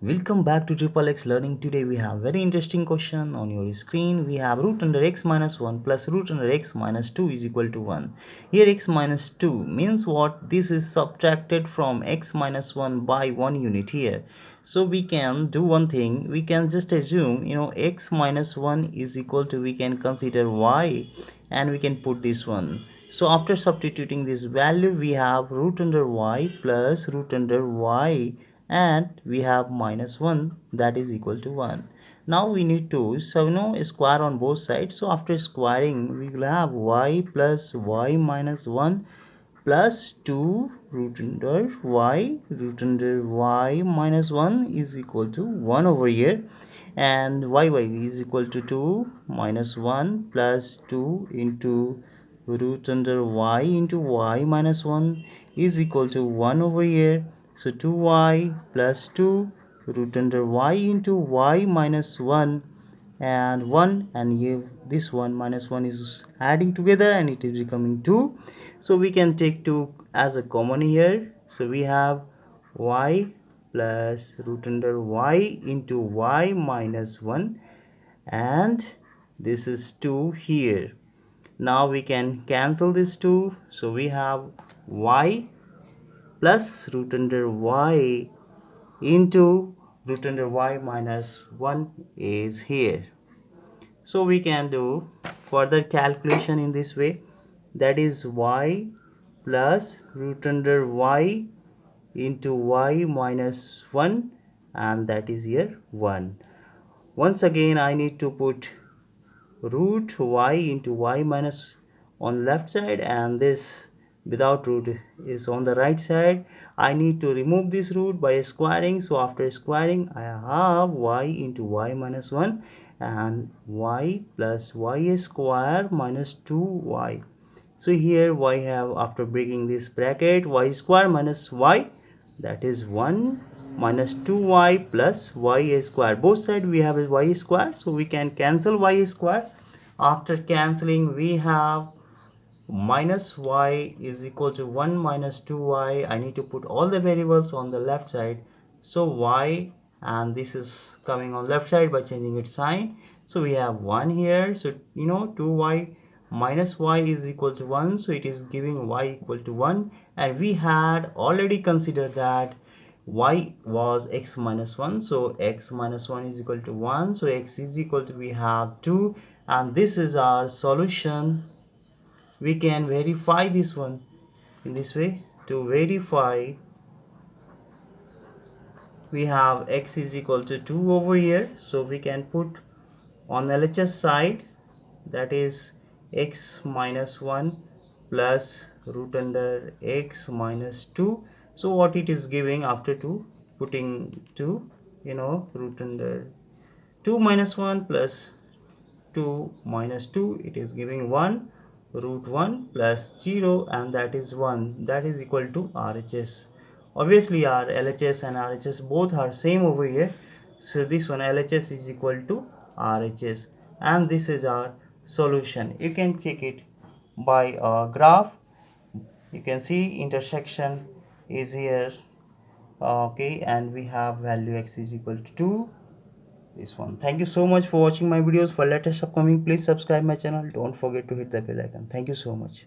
Welcome back to Triple X Learning. Today we have very interesting question on your screen. We have root under x minus 1 plus root under x minus 2 is equal to 1. Here x minus 2 means what? This is subtracted from x minus 1 by 1 unit here. So we can do one thing. We can just assume x minus 1 is equal to, we can consider y, and we can put this one. So after substituting this value, we have root under y plus root under y, and we have minus 1, that is equal to 1. Now we need to square on both sides. So after squaring, we will have y plus y minus 1 plus 2 root under y minus 1 is equal to 1 over here, and y is equal to 2 minus 1 plus 2 into root under y into y minus 1 is equal to 1 over here. So 2y plus 2 root under y into y minus 1 and 1, and here this one minus 1 is adding together and it is becoming 2. So we can take 2 as a common here. So we have y plus root under y into y minus 1, and this is 2 here. Now we can cancel this 2. So we have y plus root under y into root under y minus 1 is here. So we can do further calculation in this way, that is y plus root under y into y minus 1, and that is here 1. Once again I need to put root y into y minus on left side, and this without root is on the right side. I need to remove this root by squaring. So after squaring, I have y into y minus 1 and y plus y square minus 2y. So here y have, after breaking this bracket, y square minus y, that is 1 minus 2y plus y square. Both sides we have a y square, so we can cancel y square. After cancelling, we have minus y is equal to 1 minus 2y. I need to put all the variables on the left side. So y, and this is coming on left side by changing its sign. So we have 1 here. So 2y minus y is equal to 1. So it is giving y equal to 1. And we had already considered that y was x minus 1. So x minus 1 is equal to 1. So x is equal to, we have 2. And this is our solution. We can verify this one in this way. To verify, we have x is equal to 2 over here. So we can put on LHS side, that is x minus 1 plus root under x minus 2. So what it is giving after putting 2, root under 2 minus 1 plus 2 minus 2, it is giving 1 root 1 plus 0, and that is 1. That is equal to RHS. Obviously our LHS and RHS both are same over here. So this one LHS is equal to RHS, and this is our solution. You can check it by a graph. You can see intersection is here, okay, and we have value x is equal to 2. This one. Thank you so much for watching my videos. For latest upcoming, please subscribe my channel. Don't forget to hit the bell icon. Thank you so much.